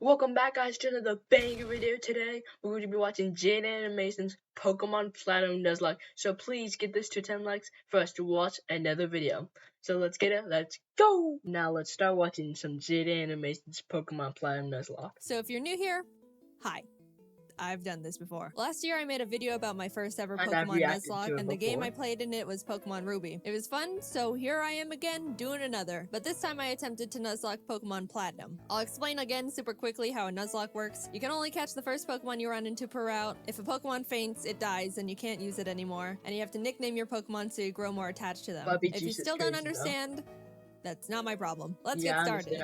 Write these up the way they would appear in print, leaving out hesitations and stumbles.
Welcome back, guys, to another banger video. Today we're going to be watching Jaiden and Mason's Pokemon Platinum Nuzlocke. So please get this to 10 likes for us to watch another video. So let's get it. Let's go. Now let's start watching some Jaiden and Mason's Pokemon Platinum Nuzlocke. So if you're new here, hi. I've done this before. Last year I made a video about my first ever Pokemon Nuzlocke, and the game I played in it was Pokemon Ruby. It was fun, so here I am again doing another. But this time I attempted to Nuzlocke Pokemon Platinum. I'll explain again super quickly how a Nuzlocke works. You can only catch the first Pokemon you run into per route. If a Pokemon faints, it dies and you can't use it anymore. And you have to nickname your Pokemon so you grow more attached to them. If you still don't understand, that's not my problem. Let's get started.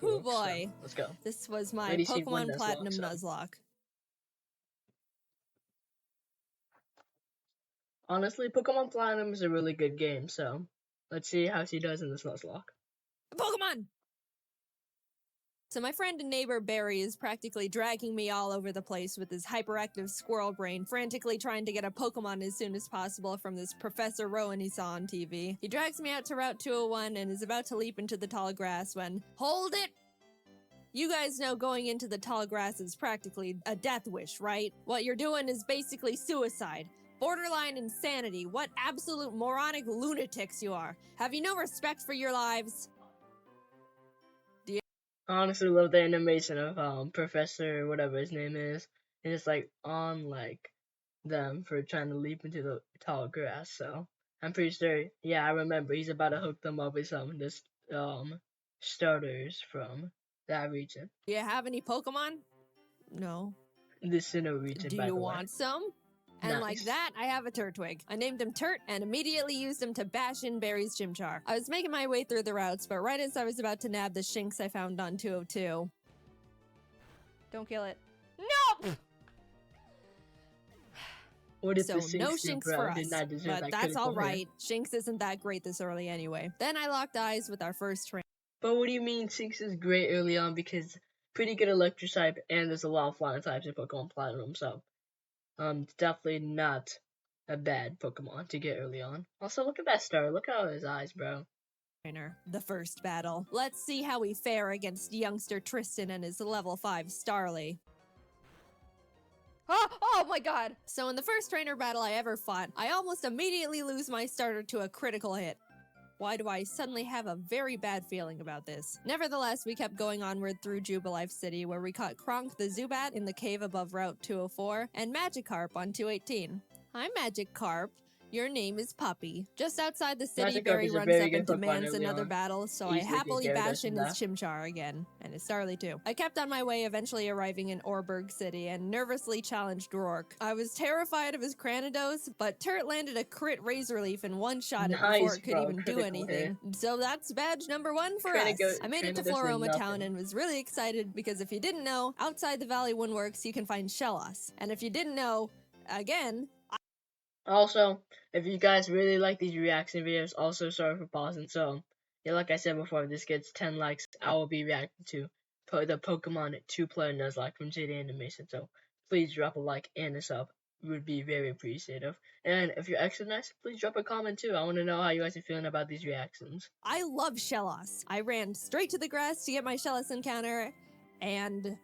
Oh boy. So let's go. This was my Pokemon Platinum Nuzlocke. Honestly, Pokemon Platinum is a really good game, so let's see how she does in this Nuzlocke. Pokemon! So my friend and neighbor Barry is practically dragging me all over the place with his hyperactive squirrel brain, frantically trying to get a Pokemon as soon as possible from this Professor Rowan he saw on TV. He drags me out to Route 201 and is about to leap into the tall grass when, hold it! You guys know going into the tall grass is practically a death wish, right? What you're doing is basically suicide. Borderline insanity. What absolute moronic lunatics you are. Have you no respect for your lives? I honestly love the animation of Professor whatever his name is, and it's like on like them for trying to leap into the tall grass. So I'm pretty sure. Yeah, I remember he's about to hook them up with some this starters from that region. Do you have any Pokemon? No. This Sinnoh region. Do you want some? And like that, I have a Turtwig. I named him Turt and immediately used him to bash in Barry's Chimchar. I was making my way through the routes, but right as I was about to nab the Shinx I found on 202. Don't kill it. No! What if so no Shinx for us, but that's alright. Shinx isn't that great this early anyway. Then I locked eyes with our first trainer. But what do you mean Shinx is great early on? Because pretty good electric type and there's a lot of flying types in Pokemon Platinum, so it's definitely not a bad Pokemon to get early on. Also, look at that star. Look at his eyes, bro. The first battle. Let's see how we fare against youngster Tristan and his level 5 Starly. Oh my god! So in the first trainer battle I ever fought, I almost immediately lose my starter to a critical hit. Why do I suddenly have a very bad feeling about this? Nevertheless, we kept going onward through Jubilife City, where we caught Kronk the Zubat in the cave above Route 204, and Magikarp on 218. Hi, Magikarp. Your name is Puppy. Just outside the city, Barry runs up and demands another battle, so I happily bash in his Chimchar again, and his Starly too. I kept on my way, eventually arriving in Orberg City, and nervously challenged Rourke. I was terrified of his Cranidos, but Turt landed a crit Razor Leaf and one-shot it before it could even do anything. So that's badge number 1 for us. I made it to Floroma Town and was really excited because if you didn't know, outside the Valley Windworks you can find Shellos. And if you didn't know, again, also, if you guys really like these reaction videos, also sorry for pausing. So, yeah, like I said before, if this gets 10 likes, I will be reacting to the Pokemon 2-player Nuzlocke from Jaiden Animation. So, please drop a like and a sub. It would be very appreciative. And if you're extra nice, please drop a comment too. I want to know how you guys are feeling about these reactions. I love Shellos. I ran straight to the grass to get my Shellos encounter, and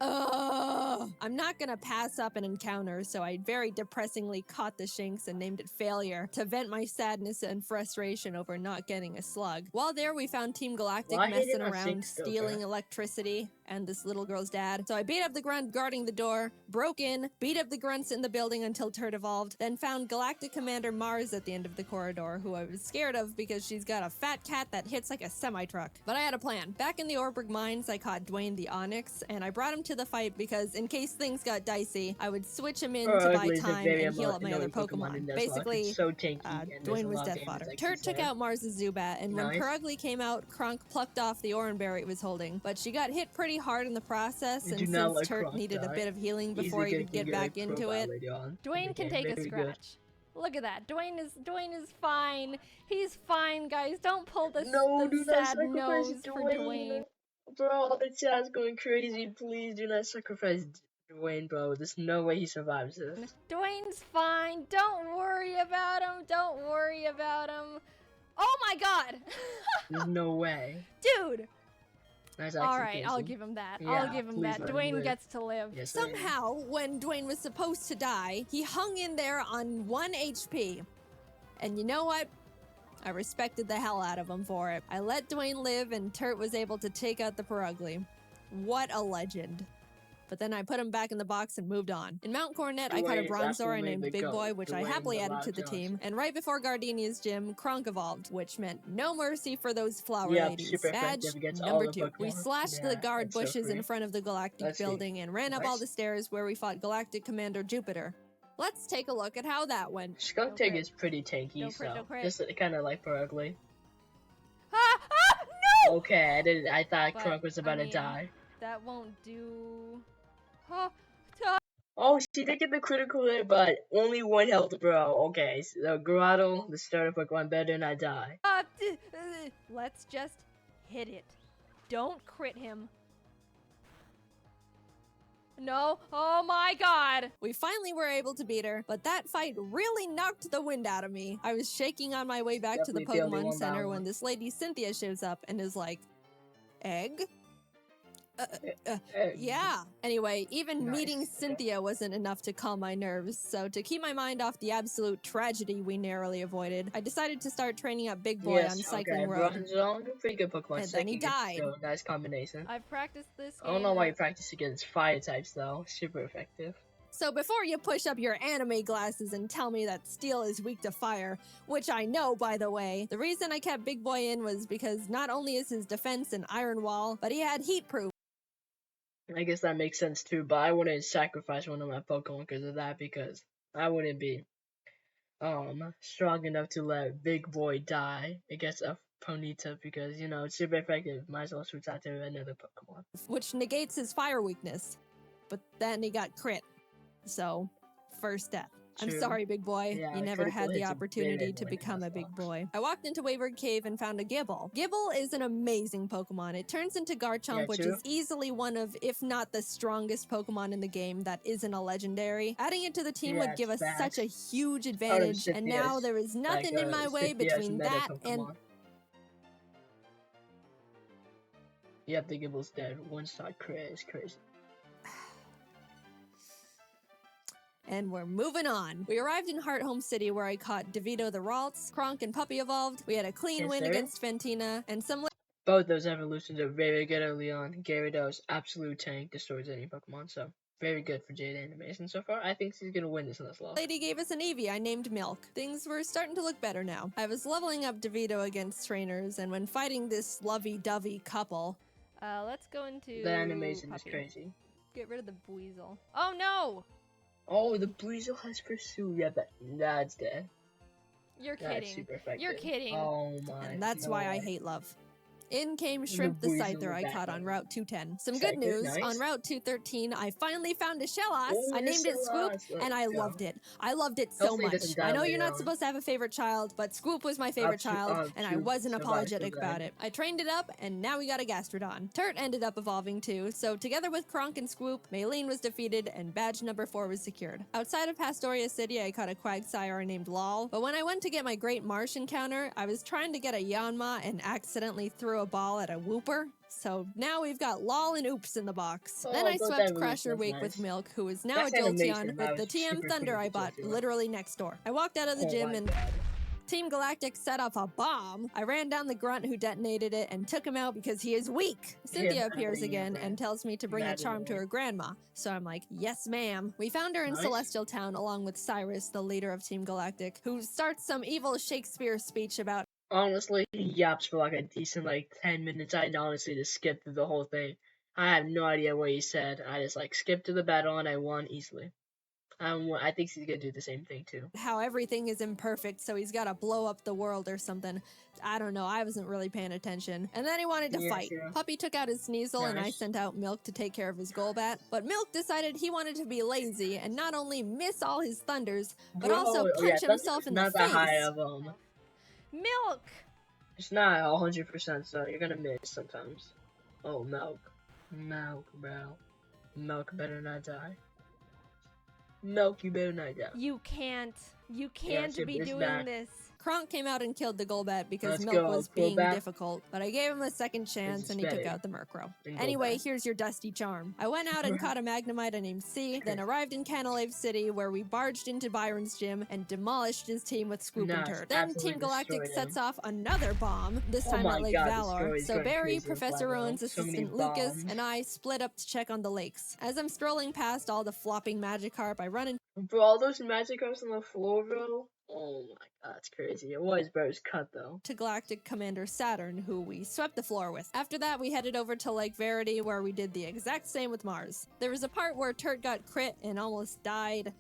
I'm not gonna pass up an encounter, so I very depressingly caught the Shinx and named it Failure to vent my sadness and frustration over not getting a slug. While there, we found Team Galactic messing around, stealing electricity, and this little girl's dad. So I beat up the grunt guarding the door, broke in, beat up the grunts in the building until Turt evolved, then found Galactic Commander Mars at the end of the corridor, who I was scared of because she's got a fat cat that hits like a semi-truck. But I had a plan. Back in the Orberg Mines, I caught Dwayne the Onyx, and I brought him to the fight because in case things got dicey, I would switch him in to buy time and heal up my other Pokemon. Basically, Dwayne was death fodder. Turt took out Mars' Zubat, and when Purugly came out, Kronk plucked off the Oranberry it was holding, but she got hit pretty hard in the process, and since Turt needed a bit of healing before he could get back into it, Dwayne can take a scratch. Look at that. Dwayne is fine. He's fine, guys. Don't pull the sad nose for Dwayne. Bro, the chat's going crazy. Please do not sacrifice Dwayne, bro. There's no way he survives this. Dwayne's fine. Don't worry about him. Don't worry about him. Oh my god! There's no way. Dude! That's All actually right, I'll crazy. give him that. Yeah, I'll give him please that. let him Dwayne live. gets to live. Yes, sir. Somehow, when Dwayne was supposed to die, he hung in there on 1 HP. And you know what? I respected the hell out of him for it. I let Dwayne live and Turt was able to take out the Perugly. What a legend. But then I put him back in the box and moved on. In Mount Coronet, I caught a Dwayne is Bronzor absolutely named the Big GOAT. Boy, which I Dwayne happily the added Rock to the Johnson. team. And right before Gardenia's gym, Kronk evolved, which meant no mercy for those flower Yep, ladies. super Badge effective against number all the 2. Pokemon. We slashed the Yeah, guard that's so bushes in free. front of the Galactic Let's see. building and ran up all Nice. the stairs where we fought Galactic Commander Jupiter. Let's take a look at how that went. Skuntig crit. is pretty tanky, Don't crit, so don't crit. just kind of like Perugly. Ah! No! Okay, I thought But, Kronk was about I mean, to die. That won't do. Oh, Oh, she did get the critical hit, but only 1 health, bro. Okay, so Grotto, the starter Pokemon, better not die. let's just hit it. Don't crit him. No. Oh my god. We finally were able to beat her, but that fight really knocked the wind out of me. I was shaking on my way back to the Definitely failed Pokemon on that Center one. when this lady Cynthia shows up and is like, egg? Yeah. Anyway, even Nice. meeting Okay. Cynthia wasn't enough to calm my nerves, so to keep my mind off the absolute tragedy we narrowly avoided, I decided to start training up Big Boy on Cycling Road. Bronzong, pretty good Pokemon. And then he Psychic is died. still a nice combination. I've practiced this I don't game know why you and- practice against fire types though. Super effective. So before you push up your anime glasses and tell me that Steel is weak to fire, which I know by the way, the reason I kept Big Boy in was because not only is his defense an iron wall, but he had heat proof. I guess that makes sense too, but I wouldn't sacrifice one of my Pokemon because of that, because I wouldn't be strong enough to let Big Boy die against a Ponyta, because you know it's super effective. Might as well switch out to another Pokemon. Which negates his fire weakness. But then he got crit. So, first death. I'm True. sorry, Big Boy. Yeah, you never critical had the hits are opportunity very to annoying become a in big Nuzlocke. boy. I walked into Wayward Cave and found a Gibble. Gibble is an amazing Pokemon. It turns into Garchomp, Yeah, which true. is easily one of, if not the strongest Pokemon in the game that isn't a legendary. Adding it to the team Yeah, would give us it's such a facts. huge advantage, and now Cynthia's there is nothing like in my way Cynthia's between meta that and... Pokemon. Yep, the Gibble's dead. 1-star crit is crazy. And we're moving on. We arrived in Heart Home City where I caught DeVito the Ralts, Kronk and Puppy evolved, we had a clean Yes, win sir. against Fantina, and some Both those evolutions are very good early on. Gyarados, absolute tank, destroys any Pokemon, so very good for Jaiden animation so far. I think she's gonna win this Nuzlocke. lady gave us an Eevee I named Milk. Things were starting to look better now. I was leveling up DeVito against trainers, and when fighting this lovey-dovey couple... let's go into The animation Puppy. is crazy. Get rid of the Buizel. Oh no! Oh, the Buizel has Pursue. Yeah, that's dead. You're That's kidding. super effective. You're kidding. Oh my. And that's no why I way. hate love. In came Shrimp the Buizel Scyther I back caught on on. Route 210. Some good Scyther, news, nice. on Route 213 I finally found a Shellos. Oh, I the named it Swoop, Shellos, let's and I go. loved it. I loved it so Hopefully it much. doesn't die I know later you're not on. supposed to have a favorite child, but Swoop was my favorite child, and I Swoop wasn't survived, apologetic survived. about it. I trained it up, and now we got a Gastrodon. Turt ended up evolving too, so together with Kronk and Swoop, Maylene was defeated, and badge number 4 was secured. Outside of Pastoria City, I caught a Quagsire named Lol, but when I went to get my Great Marsh encounter, I was trying to get a Yanma and accidentally threw a ball at a Wooper. So now we've got Lol and Oops in the box. Oh, Then I both swept evolutions Crusher Wake nice. with Milk, who is now That's a Jolteon animation, that with the was TM super Thunder cool I with bought Jolteon. literally next door. I walked out of the Oh gym my and God. Team Galactic set off a bomb. I ran down the grunt who detonated it and took him out because he is weak. Cynthia appears again and tells me to bring a charm to her grandma. So I'm like, yes ma'am. We found her in Nice. Celestial Town along with Cyrus, the leader of Team Galactic, who starts some evil Shakespeare speech about Honestly, he yaps for like a decent 10 minutes. I honestly just skipped through the whole thing. I have no idea what he said. I just skipped to the battle and I won easily. I think he's gonna do the same thing too. how everything is imperfect, so he's got to blow up the world or something. I don't know. I wasn't really paying attention. And then he wanted to Yeah, fight. sure. Puppy took out his Sneasel, and I Nice. sent out Milk to take care of his Golbat. But Milk decided he wanted to be lazy and not only miss all his thunders, but also punch himself in the not face. that high of Milk! It's not 100%, so you're gonna miss sometimes. Oh, Milk, bro. Milk better not die. Milk, you better not die. You can't be it's doing bad. this. Kronk came out and killed the Golbat because Let's Milk go, was being Golbat. difficult, but I gave him a second chance is and he took better out the Murkrow. than Anyway, Golbat. here's your Dusty Charm. I went out and caught a Magnemite named C, then arrived in Canalave City where we barged into Byron's gym and demolished his team with Scoop and Nice, Turd. Then absolutely Team Galactic destroyed sets him. off another bomb, this Oh time my at Lake God, this Valor. story's So going Barry, crazy with Professor Valor. Rowan's So many assistant Lucas, bombs. and I split up to check on the lakes. As I'm strolling past all the flopping Magikarp, I run into Bro, all those Magikarps on the floor, bro. Oh my God, it's crazy. It was Bro's cut though. Galactic Commander Saturn, who we swept the floor with. After that, we headed over to Lake Verity, where we did the exact same with Mars. There was a part where Turt got crit and almost died.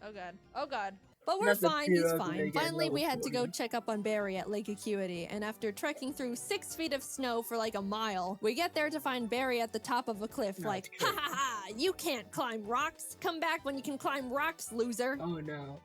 Oh god. Oh god. But we're Not the fine, he's heroes fine. that get Finally, we level had to go 40. check up on Barry at Lake Acuity, and after trekking through 6 feet of snow for like a mile, we get there to find Barry at the top of a cliff, That's like, crazy. ha ha ha, you can't climb rocks. Come back when you can climb rocks, loser. Oh no.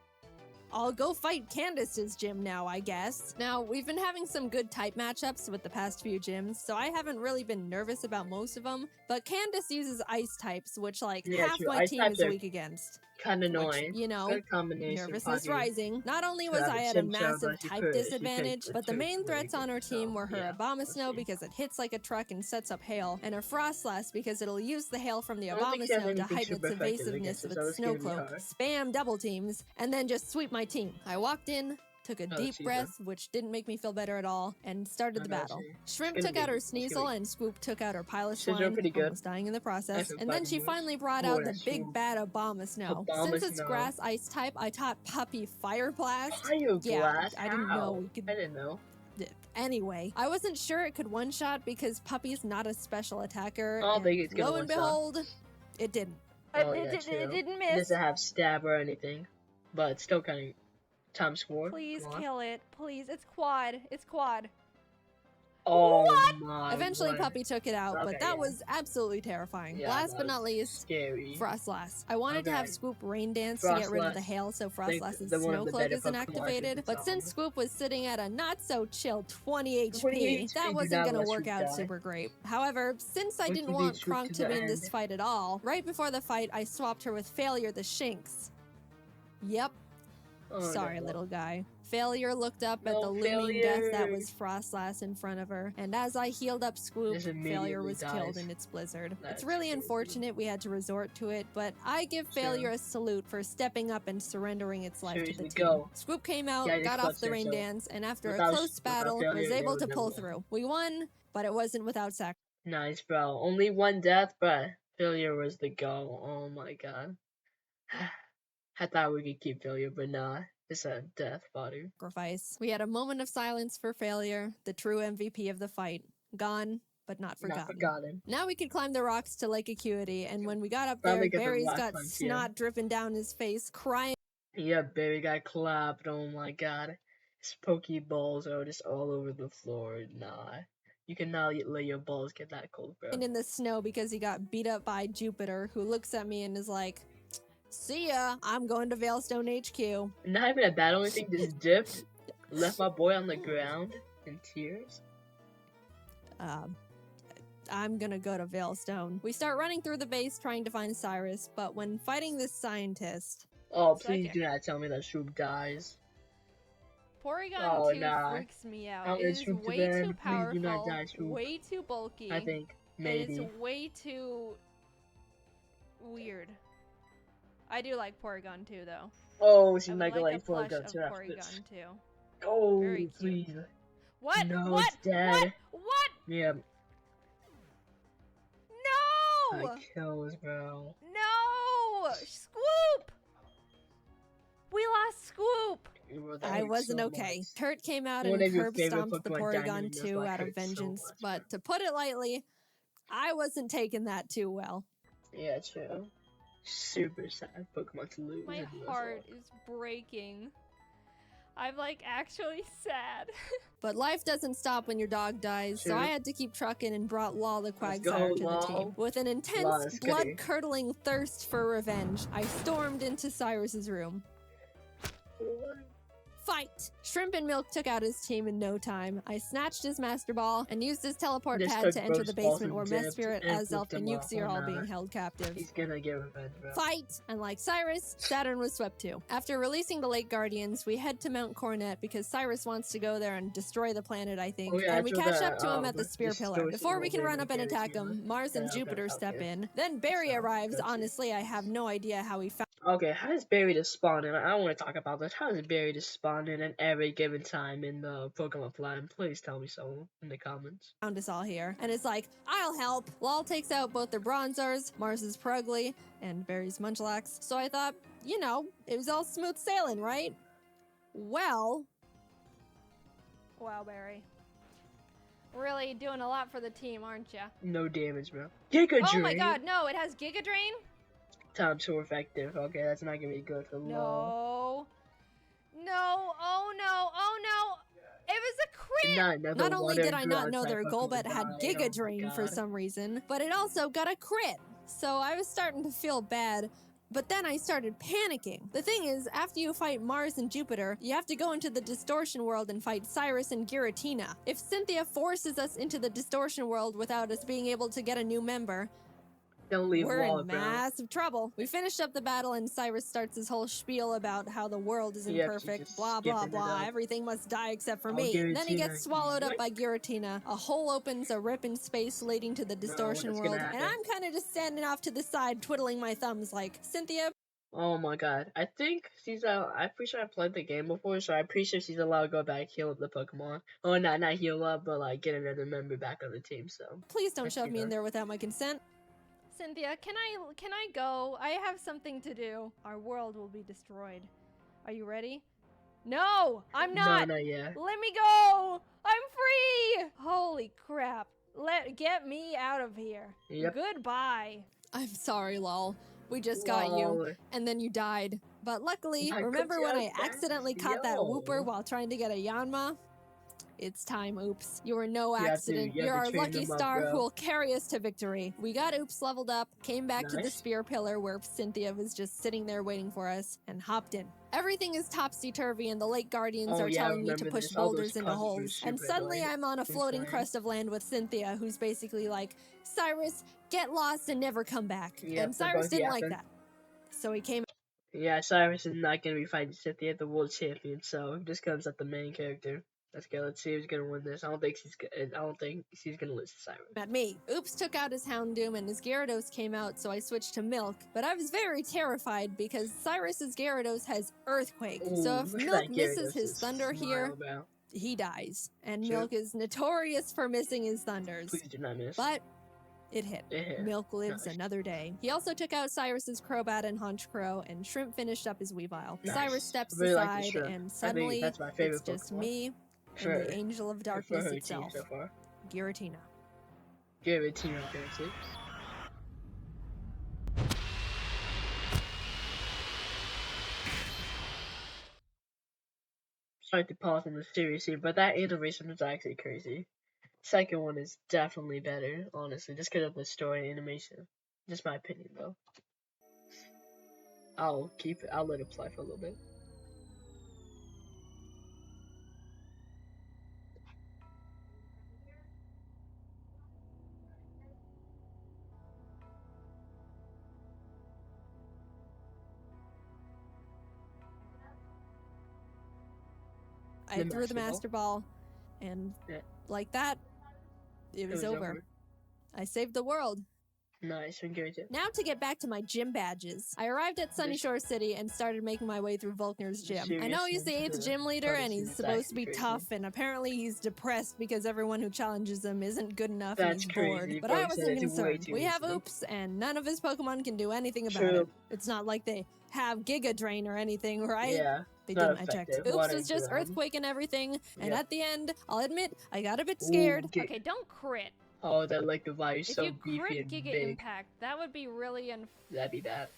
I'll go fight Candace's gym now, I guess. Now, we've been having some good type matchups with the past few gyms, so I haven't really been nervous about most of them, but Candace uses ice types, which like Yeah, half true. my Ice team types is are weak against. Kinda Which, annoying. you know, Good combination. nervousness Pocky. rising. Not only Could was have I a at a Chimchar, massive but she type could- she disadvantage, could but the take main really threats on good, our team so, were her yeah, Abomasnow let's see. because it hits like a truck and sets up hail, and her Frostlass because it'll use the hail from the I don't think she has Abomasnow to anything heighten its super effective evasiveness against of it, so its it's snow gonna be cloak, hard. spam double teams, and then just sweep my team. I walked in, took a deep cheaper. breath, which didn't make me feel better at all, and started the I got battle. you. Shrimp It's took gonna out be- her it's gonna Sneasel, be- and Scoop took out her She's doing Piloswine, pretty good. almost dying in the process, Nice and then she fighting finally brought Oh, out the that's big true. bad Abomasnow. Since it's Abomasnow. grass ice type, I taught Puppy Fire Blast. Fire Yeah, blast? I didn't know How? we could- I didn't know. Anyway, I wasn't sure it could one-shot because Puppy's not a special attacker, I don't and think it's gonna lo and one-shot. behold, it didn't. Oh, it, yeah, it, true. it didn't It miss. doesn't have stab or anything, but it's still kind of times 4. Please Come on. kill it. Please. It's quad. It's quad. Oh my. Eventually, word. Puppy took it out, Okay, but that yeah. was absolutely terrifying. Yeah, Last that but not was least, scary. Frostlass. I wanted to have Okay. Scoop rain dance to get rid of the Frostlass. hail so Frostlass's they're one of snow the cloak better isn't Pokemon activated, it's but since on. Scoop was sitting at a not-so-chill 20 HP, 20 that HP, wasn't do not gonna let work Scoop out die. super great. However, since I Wait didn't for want these Scoop Kronk to to the win this end. fight at all, right before the fight, I swapped her with Failure the Shinx. Yep. Oh, Sorry, no. little guy. Failure looked up at No, the looming death that Failure. was Frostlass in front of her, and as I healed up Scoop, Just Failure immediately was killed dies. in its blizzard. That's It's really crazy. unfortunate we had to resort to it, but I give Sure. Failure a salute for stepping up and surrendering its life to the Seriously, team. go. Scoop came out, Yeah, just got off clutch the there, rain so dance, and after a without- close battle, without was Failure, they able would to never pull win. through. We won, but it wasn't without sacrifice. Nice, bro. Only one death, but Failure was the goal. Oh my god. I thought we could keep Failure, but nah. It's a death body. We had a moment of silence for Failure, the true MVP of the fight. Gone, but not forgotten. Not forgotten. Now we could climb the rocks to Lake Acuity, and when we got up Finally there, get the Barry's rock got climb here. snot dripping down his face, crying Yeah, baby got clapped. Oh my god. His Pokeballs are just all over the floor. Nah. You cannot let your balls get that cold, bro. in the snow because he got beat up by Jupiter, who looks at me and is like, "See ya, I'm going to Veilstone HQ." Not even a battle or anything, just dipped. Left my boy on the ground in tears. I'm gonna go to Veilstone. We start running through the base trying to find Cyrus, but when fighting this scientist, Oh, please Psychic. do not tell me that Shroom dies. Porygon Oh, 2 nah. freaks me out. I'm It gonna is shoot to way them. too Please do not powerful, die, Shroom. way too bulky, I think. and Maybe. it's way too weird. I do like Porygon 2 though. Oh, she's I would not gonna like like a plush Porygon of too after Porygon this. 2. Oh, Very cute. please. What? No, what? it's dead. What? Yeah, No! that kills, bro. No! Scoop! We lost Scoop! That I hurts wasn't so okay. much. Turt came out One and of your curb favorite stomped the Pokemon died in Porygon this 2 life out of hurts so vengeance, much, but to put it lightly, I wasn't taking that too well. Yeah, true. Super sad Pokemon to lose. My in this heart one. is breaking. I'm like actually sad. But life doesn't stop when your dog dies, so True. I had to keep trucking and brought Law the Let's Quagsire go, to the Law. team. With an Law intense, is goody. blood-curdling thirst for revenge, I stormed into Cyrus's room. Fight! Shrimp and Milk took out his team in no time. I snatched his Master Ball and used his teleport Just pad took to enter both the balls basement and where dipped Mesprit, and Azelf, flipped and him off. Yuxi are all Oh, being no. held captive. He's gonna get revenge, bro. Fight! And like Cyrus, Saturn was swept too. After releasing the Lake Guardians, we head to Mount Coronet because Cyrus wants to go there and destroy the planet, I think. Oh, yeah, and we after catch that, up to him at the Spear Pillar. distortion Before we can will run up and give it attack to you. him, Mars and Okay, Jupiter step okay. in. Then Barry So, arrives. let's see. Honestly, I have no idea how he Okay, how does Barry just spawn in? I want to talk about this. How does Barry just spawn in at every given time in the Pokemon Platinum? Please tell me so in the comments. found us all here. And it's like, I'll help. Lol takes out both their Bronzors, Mars's Purugly, and Barry's Munchlax. So I thought, you know, it was all smooth sailing, right? Well... Wow, Barry. Really doing a lot for the team, aren't ya? No damage, bro. Giga Drain. Oh my god, no, it has Giga Drain? Time so effective. Okay, that's not gonna be good for long. No. No, oh no, oh no. It was a crit! Not only did I not know their Golbat had Giga Drain for some reason, but it also got a crit. So I was starting to feel bad, but then I started panicking. The thing is, after you fight Mars and Jupiter, you have to go into the Distortion World and fight Cyrus and Giratina. If Cynthia forces us into the Distortion World without us being able to get a new member, Don't leave we're wall, in bro. massive trouble. We finished up the battle and Cyrus starts his whole spiel about how the world isn't Yep, she's perfect, just blah blah skipping it blah, up. everything must die except for Oh, me. Then he Giratina. gets swallowed up by Giratina. A hole opens, a rip in space leading to the Distortion what's gonna World, and happen? I'm kind of just standing off to the side twiddling my thumbs like, Cynthia, Oh my god. I think she's I'm pretty sure I played the game before, so I'm pretty sure she's allowed to go back, heal up the Pokemon. Oh, not heal up, but like get another member back on the team, so. please don't Let's shove see me in her. there without my consent. Cynthia, can I go? I have something to do. Our world will be destroyed. Are you ready? No, I'm not. No, yeah. Let me go. I'm free. Holy crap. Get me out of here. Yep. Goodbye. I'm sorry, lol. We just got you, Lol. and then you died. But luckily, I remember could when I just dance, accidentally caught that yo. Whooper while trying to get a Yanma? It's time, Oops. You were no You have to- accident. you have You're to our train lucky them up, star bro. who will carry us to victory. We got Oops leveled up, came back to the Nice. Spear Pillar where Cynthia was just sitting there waiting for us, and hopped in. Everything is topsy-turvy and the Lake Guardians Oh, are yeah, I telling me to remember push this. All those boulders into puzzles were holes. And super suddenly annoying. I'm on a floating Insane. crest of land with Cynthia, who's basically like, Cyrus, get lost and never come back. Yep, And they're Cyrus both didn't like yapping. that. So he came Yeah, Cyrus is not gonna be fighting Cynthia, the world champion, so he just comes at the main character. Let's go. Let's see who's gonna win this. I don't think she's gonna lose to Cyrus. at me. Oops took out his Houndoom and his Gyarados came out, so I switched to Milk. But I was very terrified because Cyrus's Gyarados has Earthquake. So if Ooh, look at Milk that misses Gyarados' his Thunder here, smile, bro. he dies. And True. Milk is notorious for missing his Thunders. Please do not miss. But it hit. It hit. Milk lives Nice. another day. He also took out Cyrus's Crobat and Honchkrow, and Shrimp finished up his Weavile. Nice. Cyrus steps I really like the aside, Shrimp. I and think suddenly that's my favorite it's just Pokemon. me For and her. the Angel of For Darkness her team itself, so far. Giratina. Giratina appearances. Sorry to pause on the series here, but that animation was actually crazy. Second one is definitely better, honestly, just because of the story animation. Just my opinion, though. I'll let it play for a little bit. I threw the Master Ball, and Yeah. like that, it was over. I saved the world. Nice, encouraging. Now to get back to my gym badges. I arrived at Sunny Shore City and started making my way through Volkner's gym. I know he's the 8th gym leader and he's supposed to be tough, and apparently he's depressed because everyone who challenges him isn't good enough and he's bored. But I wasn't concerned. We have Oops, and none of his Pokemon can do anything about it. It's not like they have Giga Drain or anything, right? Yeah. They not didn't. I checked. effective. Oops Water was just ground. Earthquake and everything, and Yep. at the end, I'll admit, I got a bit scared. Ooh, Okay, don't crit. Oh, that like the value If so you beefy crit and Giga big. Impact, that would be really That'd be bad.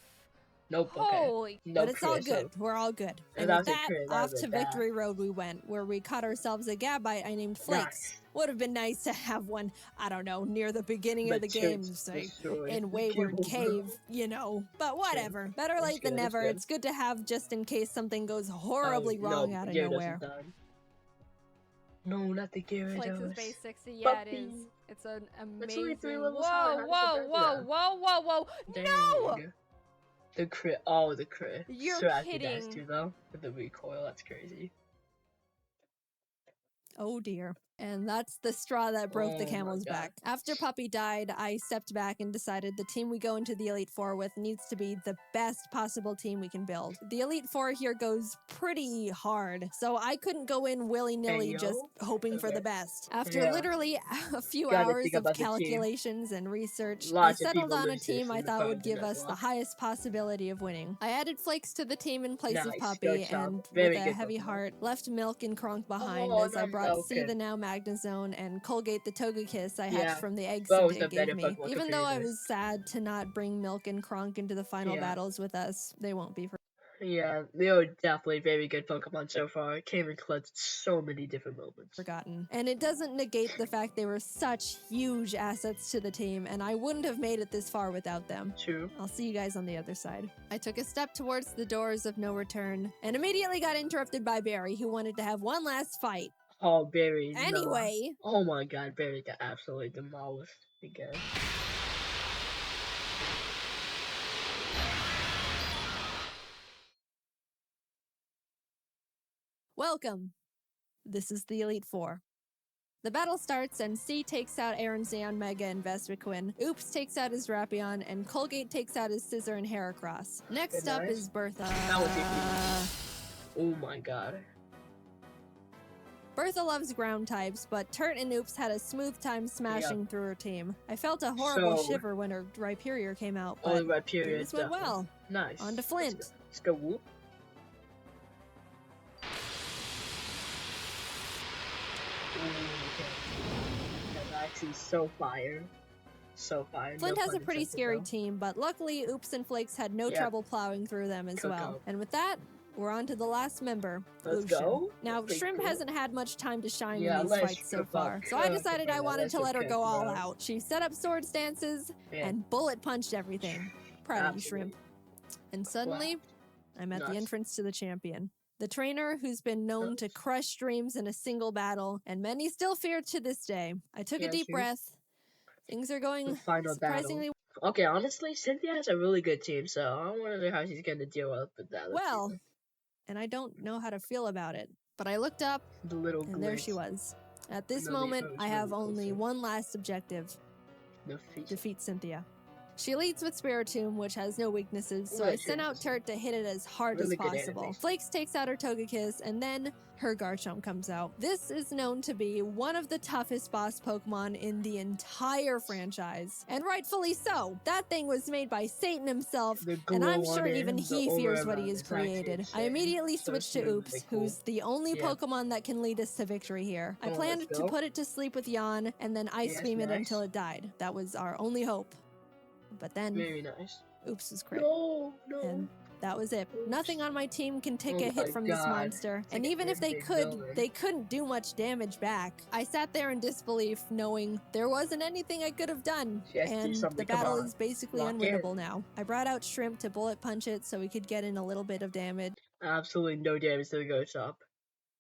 Nope. Okay. Holy. No But it's all crit, good. so- We're all good. If And that with was a that, crit, that off would've to been bad. Victory Road we went, where we caught ourselves a Gabite I named Flakes. Nice. Would have been nice to have one, I don't know, near the beginning of the But game, church say, destroyed. in Wayward People- Cave, you know. But whatever. Better It's late than good, it's never. good. It's good to have just in case something goes horribly Oh, wrong no, out of Gyarados nowhere. is done. No, not the Flakes is Gyarados. base 60. Yeah, it Puppy. is. It's an It's only 3 amazing. levels high. Whoa, How did whoa, the Brazil? whoa, whoa, whoa, whoa. No! Dang. The crit. Oh, the crit. You're So after dash kidding. too, though. With the recoil, that's crazy. Oh dear. And that's the straw that broke the Oh my camel's God. back. After Puppy died, I stepped back and decided the team we go into the Elite Four with needs to be the best possible team we can build. The Elite Four here goes pretty hard, so I couldn't go in willy-nilly Hey, yo. just hoping for Okay. the best. After Yeah. literally a few Gotta hours think of about the team. calculations and research, I Lots of settled people on a lose this team I in the thought would cards in give us the Nuzlocke. highest possibility of winning. I added Flakes to the team in place of Nice, Puppy, good job. and Very with a good heavy Pokemon. heart, left Milk and Kronk behind Oh, as I no, brought C okay. the now Magnezone and Colgate the Togekiss I Yeah, hatched from the eggs both Cynthia are better gave me. Pokemon Even though I computers. was sad to not bring Milk and Kronk into the final Yeah. battles with us, they won't be Yeah, they are definitely very good Pokemon so far. Came and collected so many different moments. forgotten. And it doesn't negate the fact they were such huge assets to the team, and I wouldn't have made it this far without them. True. I'll see you guys on the other side. I took a step towards the doors of no return, and immediately got interrupted by Barry, who wanted to have one last fight. Oh, Barry. No. Anyway, Oh my God, Barry got absolutely demolished again. welcome. This is the Elite Four. The battle starts, and C takes out Aaron Zeon, Mega, and Vespiquen. Oops takes out his Drapion, and Colgate takes out his Scissor and Heracross. Next Good up nice. is Bertha. That was easy. Oh my God. Bertha loves ground types, but Turt and Oops had a smooth time smashing through her team. I felt a horrible So- shiver when her Rhyperior came out, Oh, the but red period. things went definitely. well. Nice. On to Flint. Let's go whoop. Ooh, okay. That's actually so fire. So fire. Flint no has a pun pretty intended, scary though. team, but luckily Oops and Flakes had no Yeah. trouble plowing through them as Coco. well. And with that, we're on to the last member, Let's Lucian. go. Now, Pretty Shrimp cool. hasn't had much time to shine Yeah, in these let's fights so Shrimp far, up. so I decided I Yeah, wanted let's to let her Shrimp go all bro. out. She set up sword stances Yeah. and bullet punched everything. Proud of you, Absolutely. Shrimp. And suddenly, I'm at the Nice. entrance to the champion. The trainer who's been known to Nice. crush dreams in a single battle, and many still fear to this day. I took a Yeah, deep true. breath. Things are going The final surprisingly battle. Okay, honestly, Cynthia has a really good team, so I wonder how she's going to deal with that. well, and I don't know how to feel about it. But I looked up, The little and there she glitch. was. At this No, the moment, approach I have really only closer. one last objective: The feet. defeat Cynthia. She leads with Spiritomb, which has no weaknesses, so I Which sent out is Turt to hit it as hard really as good possible. animation. Flakes takes out her Togekiss, and then her Garchomp comes out. This is known to be one of the toughest boss Pokemon in the entire franchise, and rightfully so. That thing was made by Satan himself, The and I'm glow sure on it, even the he fears what aura he has is actually created. I insane. immediately So switched to smooth Oops, and cool. who's the only Yeah. Pokemon that can lead us to victory here. I Come on, planned let's to go. put it to sleep with Yawn, and then Ice Yes, Beam it nice. until it died. That was our only hope. But then, Very nice. Oops was crit. No, no. And that was it. Oops. Nothing on my team can take Oh a hit my from this God. monster. It's And like even an if they big could, villain. they couldn't do much damage back. I sat there in disbelief, knowing there wasn't anything I could have done. She has to do And something. the Come battle on. is basically Lock in. unwinnable now. I brought out Shrimp to bullet punch it so we could get in a little bit of damage, Absolutely no damage to the Ghost Shop.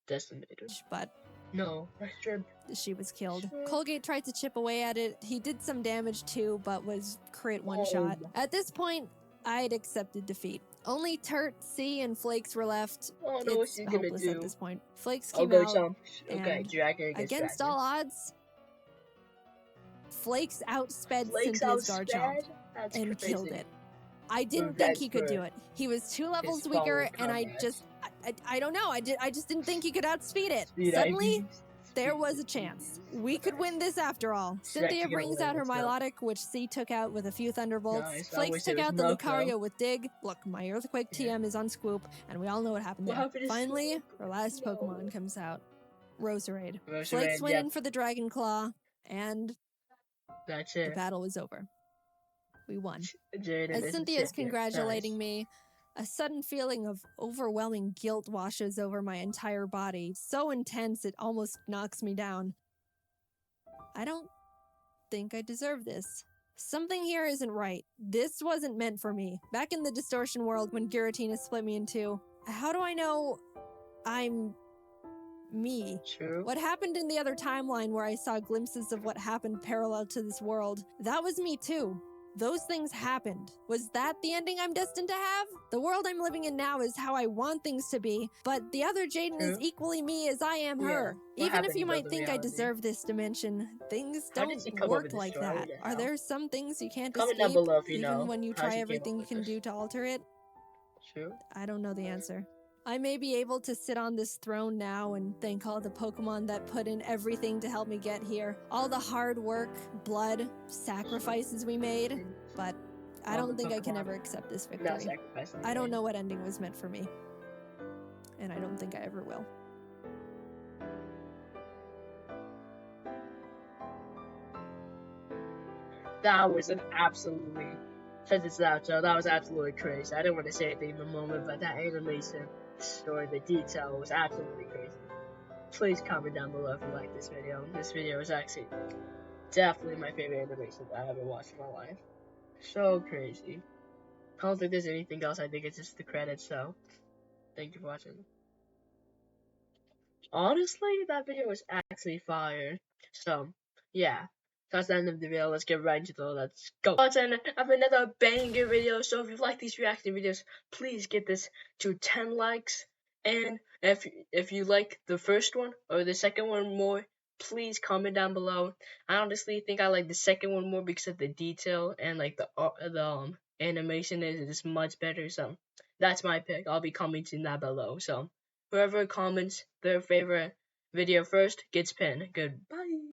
Decimated. but No, that's Shrimp. she was killed. Shrimp. Colgate tried to chip away at it. He did some damage too, but was crit one Oh shot. my- At this point, I'd accepted defeat. Only Turt, C, and Flakes were left. Oh no, It's she's gonna hopeless do. at this point. Flakes Oh, came Ghost out Shop. Okay, and Dragon against Dragon. all odds. Flakes outsped Flakes Cynthia's Garchomp outsped? That's and crazy. killed it. I didn't think that's he could do good. it. He was 2 levels His weaker, follow and I combat. just, I don't know. I just didn't think he could outspeed it. Speed Suddenly, IV. there was a chance. We could win this after all. Cynthia to go brings win, out her let's go. Milotic, which C took out with a few Thunderbolts. Nice, I Flakes wish it took was out the Milk, though. Lucario with Dig. Look, my Earthquake Yeah. TM is on Swoop, and we all know what happened What there. happened to Finally, Swoop? her last No. Pokemon comes out. Roserade. Roserade, Flakes went yep. in for the Dragon Claw, and That's the it. battle was over. We won. Jaiden As is Cynthia's champion. congratulating Nice. me, a sudden feeling of overwhelming guilt washes over my entire body, so intense it almost knocks me down. I don't think I deserve this. Something here isn't right. This wasn't meant for me. Back in the distortion world when G.O.A.TS split me in two, how do I know I'm me? True. What happened in the other timeline where I saw glimpses of what happened parallel to this world, that was me too. Those things happened. Was that the ending I'm destined to have? The world I'm living in now is how I want things to be, but the other Jaiden is equally me as I am her. Even if you might think I deserve this dimension, things don't work like that. Are there some things you can't Comment down escape, below if you know even when you how try she came everything up you with can this. do to alter it? True. I don't know the answer. I may be able to sit on this throne now and thank all the Pokemon that put in everything to help me get here. All the hard work, blood, sacrifices we made, but I don't think I can ever accept this victory. I don't know what ending was meant for me, and I don't think I ever will. That was an absolutely, says it's out, so that was absolutely crazy. I didn't want to say anything in the moment, but that animation, story, the detail was absolutely crazy. Please comment down below if you like this video. This video is actually definitely my favorite animation that I ever watched in my life. So crazy. I don't think there's anything else. I think it's just the credits, so thank you for watching. Honestly, that video was actually fire. So, yeah. That's the end of the video. Let's get right into it. Let's go. And I have another banger video. So if you like these reaction videos, please get this to 10 likes. And if you like the first one or the second one more, please comment down below. I honestly think I like the second one more because of the detail and like the animation is much better. So that's my pick. I'll be commenting that below. So whoever comments their favorite video first gets pinned. Goodbye.